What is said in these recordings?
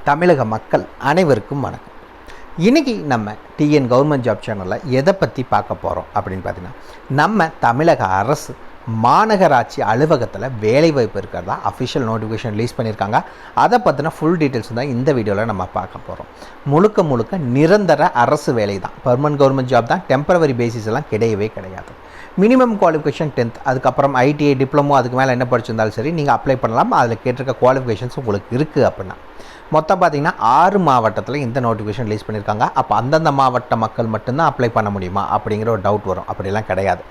தமிழக மக்கள் அனைவருக்கும் வணக்கம். இன்றைக்கி நம்ம டிஎன் கவர்மெண்ட் ஜாப் சேனலில் எதை பற்றி பார்க்க போகிறோம் அப்படின்னு பார்த்தீங்கன்னா, நம்ம தமிழக அரசு மாநகராட்சி அலுவலகத்தில் வேலைவாய்ப்பு இருக்கிறதா அஃபிஷியல் நோட்டிஃபிகேஷன் ரிலீஸ் பண்ணியிருக்காங்க. அதை பற்றின ஃபுல் டீட்டெயில்ஸ் தான் இந்த வீடியோவில் நம்ம பார்க்க போகிறோம். முழுக்க நிரந்தர அரசு வேலை தான், பர்மனன்ட் கவர்மெண்ட் ஜாப் தான். டெம்பரவரி பேசிஸ் எல்லாம் கிடையவே கிடையாது. மினிமம் குவாலிஃபிகேஷன் 10th, அதுக்கப்புறம் ஐடிஐ டிப்ளமோ, அதுக்கு மேலே என்ன படிச்சிருந்தாலும் சரி நீங்கள் அப்ளை பண்ணலாம். அதில் கேட்டிருக்க குவாலிஃபிகேஷன்ஸ் உங்களுக்கு இருக்குது அப்படின்னா. மொத்தம் பார்த்திங்கன்னா 6 மாவட்டத்தில் இந்த நோட்டிஃபிகேஷன் ரிலீஸ் பண்ணியிருக்காங்க. அப்போ அந்தந்த மாவட்ட மக்கள் மட்டும்தான் அப்ளை பண்ண முடியுமா அப்படிங்கிற ஒரு டவுட் வரும். அப்படிலாம் கிடையாது.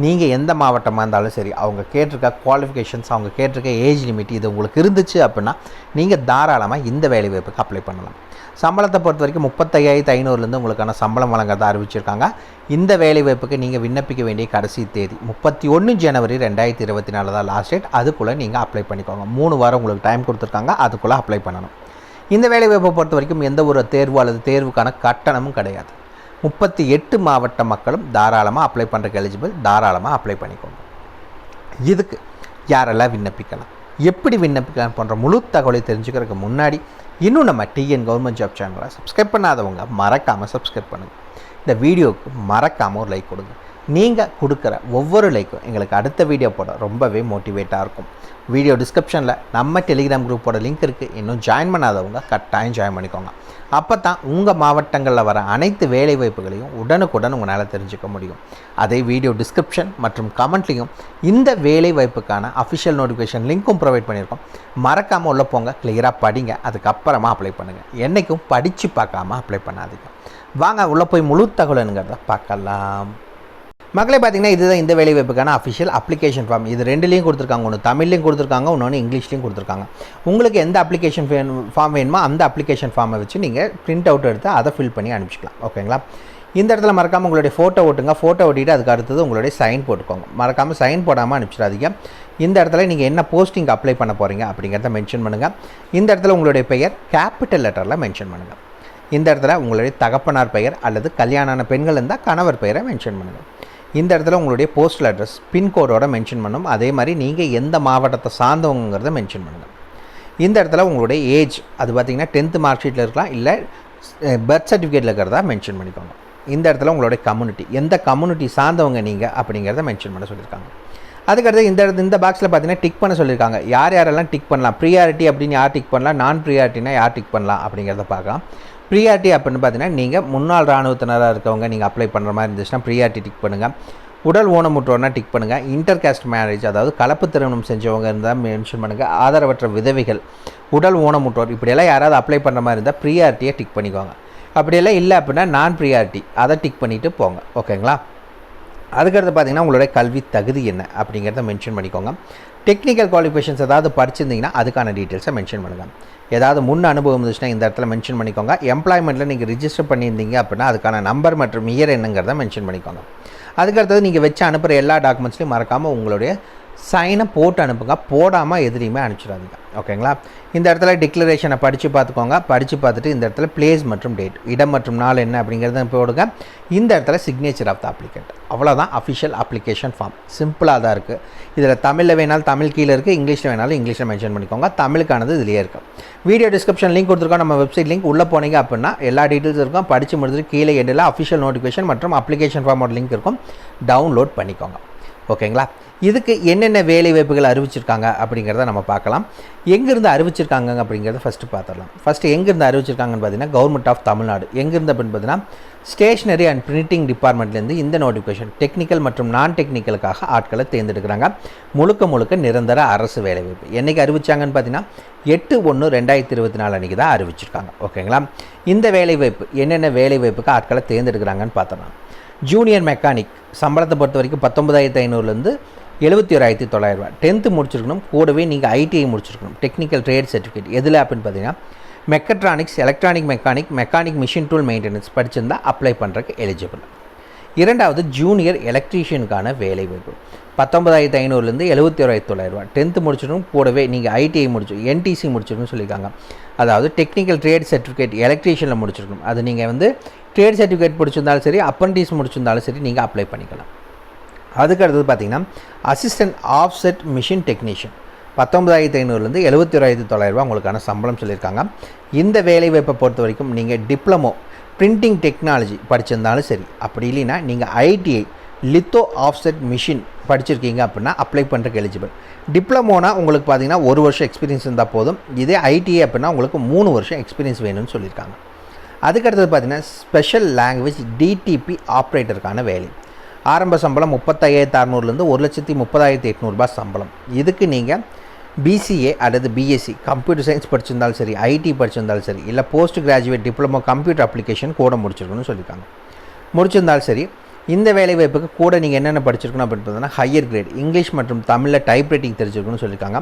நீங்கள் எந்த மாவட்டமாக இருந்தாலும் சரி, அவங்க கேட்டிருக்க குவாலிஃபிகேஷன்ஸ், அவங்க கேட்டிருக்க ஏஜ் லிமிட் இது உங்களுக்கு இருந்துச்சு அப்படின்னா நீங்கள் தாராளமாக இந்த வேலைவாய்ப்புக்கு அப்ளை பண்ணலாம். சம்பளத்தை பொறுத்த வரைக்கும் 35,500 உங்களுக்கான சம்பளம் வழங்குறதா அறிவிச்சிருக்காங்க. இந்த வேலைவாய்ப்புக்கு நீங்கள் விண்ணப்பிக்க வேண்டிய கடைசி தேதி 31 ஜனவரி 2024 தான் லாஸ்ட் டேட். அதுக்குள்ளே நீங்கள் அப்ளை பண்ணிக்கோங்க. 3 வாரம் உங்களுக்கு டைம் கொடுத்துருக்காங்க, அதுக்குள்ளே அப்ளை பண்ணணும். இந்த வேலைவாய்ப்பை பொறுத்த வரைக்கும் எந்த ஒரு தேர்வு அல்லது தேர்வுக்கான கட்டணமும் கிடையாது. 38 மாவட்ட மக்களும் தாராளமாக அப்ளை பண்ணுறதுக்கு எலிஜிபிள். தாராளமாக அப்ளை பண்ணிக்கோங்க. இதுக்கு யாரெல்லாம் விண்ணப்பிக்கலாம், எப்படி விண்ணப்பிக்கலாம் போன்ற முழு தகவலை தெரிஞ்சுக்கிறதுக்கு முன்னாடி இன்னும் நம்ம டிஎன் கவர்மெண்ட் ஜாப் சேனலை சப்ஸ்கிரைப் பண்ணாதவங்க மறக்காமல் சப்ஸ்கிரைப் பண்ணுங்கள். இந்த வீடியோவுக்கு மறக்காமல் ஒரு லைக் கொடுங்க. நீங்கள் கொடுக்குற ஒவ்வொரு லைக்கும் எங்களுக்கு அடுத்த வீடியோ போட ரொம்பவே மோட்டிவேட்டாக இருக்கும். வீடியோ டிஸ்கிரிப்ஷனில் நம்ம டெலிகிராம் குரூப்போட லிங்க் இருக்குது. இன்னும் ஜாயின் பண்ணாதவங்க கட்டாயம் ஜாயின் பண்ணிக்கோங்க. அப்போ தான் உங்கள் மாவட்டங்களில் வர அனைத்து வேலைவாய்ப்புகளையும் உடனுக்குடன் உங்களால் தெரிஞ்சுக்க முடியும். அதே வீடியோ டிஸ்கிரிப்ஷன் மற்றும் கமெண்ட்லேயும் இந்த வேலைவாய்ப்புக்கான அஃபிஷியல் நோட்டிஃபிகேஷன் லிங்க்கும் ப்ரொவைட் பண்ணியிருக்கோம். மறக்காமல் உள்ளே போங்க, கிளியராக படிங்க, அதுக்கப்புறமா அப்ளை பண்ணுங்கள். என்றைக்கும் படித்து பார்க்காம அப்ளை பண்ணாதீங்க. வாங்க உள்ளே போய் முழு தகவலுங்கிறத பார்க்கலாம். மக்களே, பார்த்திங்கன்னா இதுதான் இந்த வேலைவாய்ப்புக்கான அஃபிஷியல் அப்ளிகேஷன் ஃபார்ம். இது 2லேயும் கொடுத்துருக்காங்க. ஒன்று தமிழ்லையும் கொடுத்துருக்காங்க, இன்னொன்று இங்கிலீஷ்லேயும் கொடுத்துருக்காங்க. உங்களுக்கு எந்த அப்ளிகேஷன் ஃபார்ம் வேணுமோ அந்த அப்ளிகேஷன் ஃபார்மை வச்சு நீங்கள் பிரிண்ட் அவுட் எடுத்து அதை ஃபில் பண்ணி அனுப்பிச்சிக்கலாம். ஓகேங்களா? இந்த இடத்துல மறக்காமல் உங்களுடைய ஃபோட்டோ ஓட்டுங்க. ஃபோட்டோ ஓட்டிட்டு அதுக்கு அடுத்தது உங்களுடைய சைன் போட்டுக்கோங்க. மறக்காமல் சைன் போடாமல் அனுப்பிச்சிடாதீங்க. இந்த இடத்துல நீங்கள் என்ன போஸ்டிங் அப்ளை பண்ண போகிறீங்க அப்படிங்கிறத மென்ஷன் பண்ணுங்கள். இந்த இடத்துல உங்களுடைய பெயர் கேபிட்டல் லெட்டரில் மென்ஷன் பண்ணுங்கள். இந்த இடத்துல உங்களுடைய தகப்பனார் பெயர் அல்லது கல்யாணான பெண்கள் இருந்தால் கணவர் பெயரை மென்ஷன் பண்ணுங்கள். இந்த இடத்துல உங்களுடைய போஸ்டல் அட்ரஸ் பின்கோடோட மென்ஷன் பண்ணணும். அதே மாதிரி நீங்கள் எந்த மாவட்டத்தை சார்ந்தவங்கிறத மென்ஷன் பண்ணுங்கள். இந்த இடத்துல உங்களுடைய ஏஜ் அது பார்த்திங்கன்னா 10th மார்க் ஷீட்டில் இருக்கலாம், இல்லை பர்த் சர்டிஃபிகேட்டில் இருக்கிறதா மென்ஷன் பண்ணிக்கோங்க. இந்த இடத்துல உங்களுடைய கம்யூனிட்டி, எந்த கம்யூனிட்டி சார்ந்தவங்க நீங்கள் அப்படிங்கிறத மென்ஷன் பண்ண சொல்லியிருக்காங்க. அதுக்கடுத்து இந்த பாக்ஸில் பார்த்தீங்கன்னா டிக் பண்ண சொல்லியிருக்காங்க. யாரெல்லாம் டிக் பண்ணலாம், ப்ரியாரிட்டி அப்படின்னு யார் டிக் பண்ணலாம், நான் ப்ரியாரிட்டினா யார் டிக் பண்ணலாம் அப்படிங்கிறத பார்க்கலாம். ப்ரியாரிட்டி அப்படின்னு பார்த்தீங்கன்னா நீங்கள் முன்னாள் இராணுவத்தினராக இருக்கவங்க நீங்கள் அப்ளை பண்ணுற மாதிரி இருந்துச்சுன்னா ப்ரியாரிட்டி டிக் பண்ணுங்கள். உடல் ஊனமுற்றோர்னா டிக் பண்ணுங்கள். இன்டர் காஸ்ட் மேரேஜ் அதாவது கலப்பு திருமணம் செஞ்சவங்க இருந்தால் மென்ஷன் பண்ணுங்கள். ஆதரவற்ற விதவைகள், உடல் ஊனமுற்றோர் இப்படியெல்லாம் யாராவது அப்ளை பண்ணுற மாதிரி இருந்தால் ப்ரியாரிட்டியை டிக் பண்ணிக்கோங்க. அப்படியெல்லாம் இல்லை அப்படின்னா நான் ப்ரியாரிட்டி அதை டிக் பண்ணிவிட்டு போங்க. ஓகேங்களா? அதுக்கடுத்து பார்த்திங்கன்னா உங்களுடைய கல்வி தகுதி என்ன அப்படிங்கிறத மென்ஷன் பண்ணிக்கோங்க. டெக்னிக்கல் குவாலிஃபிகேஷன்ஸ் ஏதாவது படிச்சிருந்தீங்கன்னா அதுக்கான டீட்டெயில்ஸை மென்ஷன் பண்ணுங்கள். ஏதாவது முன் அனுபவம் இருந்துச்சுன்னா இந்த இடத்துல மென்ஷன் பண்ணிக்கோங்க. எம்ப்ளாய்மெண்ட்டில் நீங்கள் ரிஜிஸ்டர் பண்ணியிருந்தீங்க அப்படின்னா அதுக்கான நம்பர் மற்றும் இயர் என்னங்கிறத மென்ஷன் பண்ணிக்கோங்க. அதுக்கடுத்தது நீங்கள் வச்சு அனுப்புகிற எல்லா டாக்குமெண்ட்ஸ்லையும் மறக்காமல் உங்களுடைய சைனை போட்டு அனுப்புங்க. போடாமல் எதுலேயுமே அனுப்பிச்சிடாதீங்க. ஓகேங்களா? இந்த இடத்துல டிக்ளரேஷனை படித்து பார்த்துக்கோங்க. படித்து பார்த்துட்டு இந்த இடத்துல பிளேஸ் மற்றும் டேட், இடம் மற்றும் நாள் என்ன அப்படிங்கிறத போடுங்க. இந்த இடத்துல சிக்னேச்சர் ஆஃப் த அப்ளிகண்ட். அவ்வளோதான் அஃபிஷியல் அப்ளிகேஷன் ஃபார்ம். சிம்பிளாக தான் இருக்குது. இதில் தமிழில் வேணாலும் தமிழ் கீழே இருக்குது, இங்கிலீஷில் வேணாலும் இங்கிலீஷில் மென்ஷன் பண்ணிக்கோங்க. தமிழுக்கானது இதிலே இருக்குது. வீடியோ டிஸ்கிரிப்ஷன் லிங்க் கொடுத்துருக்கோம், நம்ம வெப்சைட் லிங்க். உள்ளே போனீங்க அப்படின்னா எல்லா டீட்டெயில்ஸ் இருக்கும். படித்து முடிச்சுட்டு கீழே எண்டில் அஃபிஷியல் நோட்டிஃபிகேஷன் மற்றும் அப்ளிகேஷன் ஃபார்மோட லிங்க் இருக்கும். டவுன்லோட் பண்ணிக்கோங்க. ஓகேங்களா? இதுக்கு என்னென்ன வேலை வாய்ப்புகள் அறிவிச்சிருக்காங்க அப்படிங்கிறத நம்ம பார்க்கலாம். எங்கேருந்து அறிவிச்சிருக்காங்க அப்படிங்கிறத ஃபஸ்ட்டு பார்த்துடலாம். ஃபஸ்ட்டு எங்கேருந்து அறிவிச்சிருக்காங்கன்னு பார்த்தீங்கன்னா கவர்மெண்ட் ஆஃப் தமிழ்நாடு. எங்கேருந்து அப்படின்னு பார்த்தீங்கன்னா ஸ்டேஷனரி அண்ட் பிரிண்டிங் டிபார்ட்மெண்ட்லேருந்து இந்த நோட்டிஃபிகேஷன் டெக்னிக்கல் மற்றும் நான் டெக்னிக்கலுக்காக ஆட்களை தேர்ந்தெடுக்கிறாங்க. முழுக்க நிரந்தர அரசு வேலைவாய்ப்பு. என்றைக்கு அறிவிச்சாங்கன்னு பார்த்தீங்கன்னா 8/1/2024 அன்றைக்கி தான் அறிவிச்சிருக்காங்க. ஓகேங்களா? இந்த வேலைவாய்ப்பு என்னென்ன வேலைவாய்ப்புக்கு ஆட்களை தேர்ந்தெடுக்கிறாங்கன்னு பார்த்தலாம். ஜூனியர் மெக்கானிக் சம்பளத்தை பொறுத்த வரைக்கும் 19,500 71,900 10th முடிச்சிருக்கணும். கூடவே நீங்கள் ஐடிஐ முடிச்சிருக்கணும். டெக்னிக்கல் ட்ரேட் சர்டிஃபிகேட் எதில் அப்படின்னு பார்த்தீங்கன்னா mechatronics, electronic mechanic machine tool maintenance படிச்சிருந்தால் அப்ளை பண்ணுறதுக்கு எலிஜிபிள். இரண்டாவது ஜூனியர் எலக்ட்ரீஷியனுக்கான வேலைவாய்ப்பு 19,500 71,900 10th முடிச்சிருக்கணும். கூடவே நீங்கள் ஐடிஐ என்டிசி முடிச்சிருக்கணும்னு சொல்லியிருக்காங்க. அதாவது டெக்னிக்கல் ட்ரேட் சர்டிஃபிகேட் எலக்ட்ரீஷியனில் முடிச்சிருக்கணும். அது நீங்கள் வந்து ட்ரேட் சர்டிஃபிகேட் முடிச்சிருந்தாலும் சரி, அப்ரண்டிஸ் முடிச்சிருந்தாலும் சரி நீங்கள் அப்ளை பண்ணிக்கலாம். அதுக்கு அடுத்தது பார்த்திங்கன்னா அசிஸ்டன்ட் ஆஃப்செட் மிஷின் டெக்னீஷியன் 19,500லேருந்து 71,900 உங்களுக்கான சம்பளம் சொல்லியிருக்காங்க. இந்த வேலைவாய்ப்பை பொறுத்த வரைக்கும் நீங்கள் டிப்ளமோ பிரிண்டிங் டெக்னாலஜி படிச்சிருந்தாலும் சரி, அப்படி இல்லைன்னா நீங்கள் ஐடிஐ லித்தோ ஆஃப்செட் மிஷின் படிச்சிருக்கீங்க அப்படின்னா அப்ளை பண்ணுறதுக்கு எலிஜிபிள். டிப்ளமோனா உங்களுக்கு பார்த்தீங்கன்னா 1 வருஷம் எக்ஸ்பீரியன்ஸ் இருந்தால் போதும். இதே ஐடிஐ அப்படின்னா உங்களுக்கு 3 வருஷம் எக்ஸ்பீரியன்ஸ் வேணும்னு சொல்லியிருக்காங்க. அதுக்கடுத்தது பார்த்தீங்கன்னா ஸ்பெஷல் லாங்குவேஜ் டிடிபி ஆப்ரேட்டருக்கான வேலை. ஆரம்ப சம்பளம் 35,600லேருந்து 1,30,800 சம்பளம். இதுக்கு நீங்கள் பிசிஏ அல்லது பிஎஸ்சி கம்ப்யூட்டர் சயின்ஸ் படிச்சிருந்தாலும் சரி, ஐடி படிச்சிருந்தாலும் சரி, இல்லை post graduate diploma computer application கூட முடிச்சிருக்கணும்னு சொல்லியிருக்காங்க. முடிச்சிருந்தாலும் சரி, இந்த வேலைவாய்ப்புக்கு கூட நீங்கள் என்னென்ன படிச்சிருக்கணும் அப்படின்னு பார்த்தீங்கன்னா ஹையர் கிரேட் இங்கிலீஷ் மற்றும் தமிழில் டைப் ரைட்டிங் தெரிஞ்சிருக்கணும்னு சொல்லியிருக்காங்க.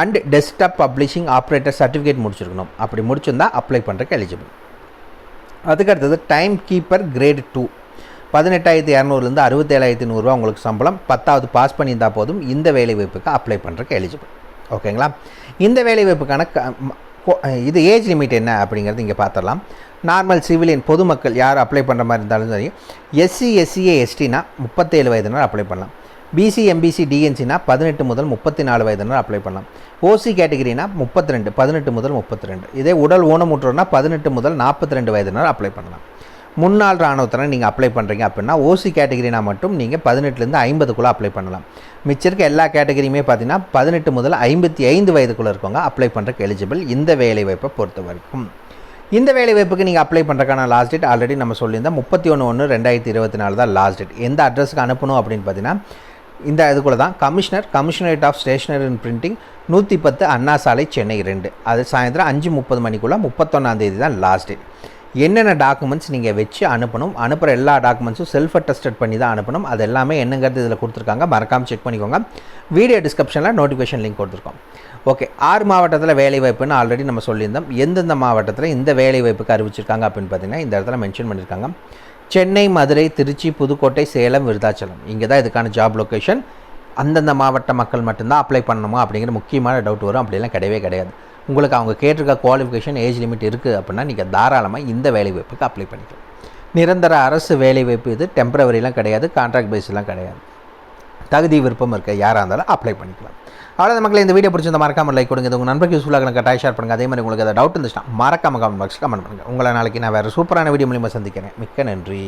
And desktop publishing operator certificate முடிச்சிருக்கணும். அப்படி முடிச்சிருந்தா அப்ளை பண்ணுறதுக்கு எலிஜிபிள். அதுக்கடுத்தது டைம் கீப்பர் கிரேட் 2 18,200லேருந்து 67,100 உங்களுக்கு சம்பளம். 10வது பாஸ் பண்ணியிருந்தால் போதும் இந்த வேலைவாய்ப்புக்கு அப்ளை பண்ணுறதுக்கு எலிஜிபிள். ஓகேங்களா? இந்த வேலைவாய்ப்புக்கான இது ஏஜ் லிமிட் என்ன அப்படிங்கிறது இங்கே பார்த்துடலாம். நார்மல் சிவிலியன் பொதுமக்கள் யார் அப்ளை பண்ணுற மாதிரி இருந்தாலும் சரி, எஸ்சி எஸ்சிஏ எஸ்டினா 37 வயதினர் அப்ளை பண்ணலாம். பிசி எம்பிசி டிஎன்சினா 18 முதல் 34 வயதினர் அப்ளை பண்ணலாம். ஓசி கேட்டகிரினா 32 18 முதல் 32. இதே உடல் ஊனமுற்றோர்னா 18 முதல் 42 வயதினர் அப்ளை பண்ணலாம். முன்னாள் இராணுவத்தினர் நீங்கள் அப்ளை பண்ணுறீங்க அப்படின்னா ஓசி கேட்டகிரினா மட்டும் நீங்கள் 18லேருந்து 50க்குள்ளே அப்ளை பண்ணலாம். மிச்சம் இருக்க எல்லா கேட்டகிரியுமே பார்த்தீங்கன்னா 18 முதல் 55 வயதுக்குள்ளே இருக்கவங்க அப்ளை பண்ணுறதுக்கு எலிஜிபிள் இந்த வேலைவாய்ப்பை பொறுத்த வரைக்கும். இந்த வேலைவாய்ப்புக்கு நீங்கள் அப்ளை பண்ணுறதுக்கான லாஸ்ட் டேட் ஆல்ரெடி நம்ம சொல்லியிருந்தோம். 31/1/2024 தான் லாஸ்ட் டேட். எந்த அட்ரஸுக்கு அனுப்பணும் அப்படின்னு பார்த்தீங்கன்னா இந்த இதுக்குள்ள தான் commissionerate of stationery and printing 110 Anna Salai Chennai 2. அது சாயந்தரம் 5:30 மணிக்குள்ளே 31ஆம் தேதி தான் லாஸ்ட் டேட். என்னென்ன டாக்குமெண்ட்ஸ் நீங்கள் வச்சு அனுப்பணும், அனுப்புகிற எல்லா டாக்குமெண்ட்ஸும் செல்ஃப் அட்டஸ்டட் பண்ணி தான் அனுப்பணும். அது எல்லாமே என்னங்கிறது இதில் கொடுத்துருக்காங்க, மறக்காமல் செக் பண்ணிக்கோங்க. வீடியோ டிஸ்கிரிப்ஷனில் நோட்டிஃபிகேஷன் லிங்க் கொடுத்துருக்கோம். ஓகே, 6 மாவட்டத்தில் வேலைவாய்ப்புன்னு ஆல்ரெடி நம்ம சொல்லியிருந்தோம். எந்தெந்த மாவட்டத்தில் இந்த வேலைவாய்ப்புக்கு அறிவிச்சிருக்காங்க அப்படின்னு பார்த்தீங்கன்னா இந்த இடத்துல மென்ஷன் பண்ணியிருக்காங்க. சென்னை, மதுரை, திருச்சி, புதுக்கோட்டை, சேலம், விருதாச்சலம். இங்கே தான் இதுக்கான ஜாப் லொக்கேஷன். அந்தந்த மாவட்ட மக்கள் மட்டும்தான் அப்ளை பண்ணணுமா அப்படிங்கிற முக்கியமான டவுட் வரும். அப்படிலாம் கிடையவே கிடையாது. உங்களுக்கு அவங்க கேட்டிருக்க குவாலிஃபிகேஷன் ஏஜ் லிமிட் இருக்குது அப்படின்னா நீங்கள் தாராளமாக இந்த வேலைவாய்ப்புக்கு அப்ளை பண்ணிக்கலாம். நிரந்தர அரசு வேலைவாய்ப்பு இது, டெம்பரவரிலாம் கிடையாது, கான்ட்ராக்ட் பேஸ்லாம் கிடையாது. தகுதி விருப்பம் இருக்க யாராக இருந்தாலும் அப்ளை பண்ணிக்கலாம். அவ்வளோ மக்கள் இந்த வீடியோ பிடிச்சிருந்த மறக்காமல் லைக் கொடுங்க. உங்கள் நண்பருக்கு யூஸ்ஃபுல்லாக கட்டாயம் ஷேர் பண்ணுங்கள். அதே மாதிரி உங்களுக்கு ஏதாவது டவுட் இருந்துச்சுன்னா மறக்காமல் கமெண்ட் பாக்ஸ் கமெண்ட் பண்ணுங்கள். உங்களை நாளைக்கு நான் வேறு சூப்பரான வீடியோ மூலியமாக சந்திக்கிறேன். மிக்க நன்றி.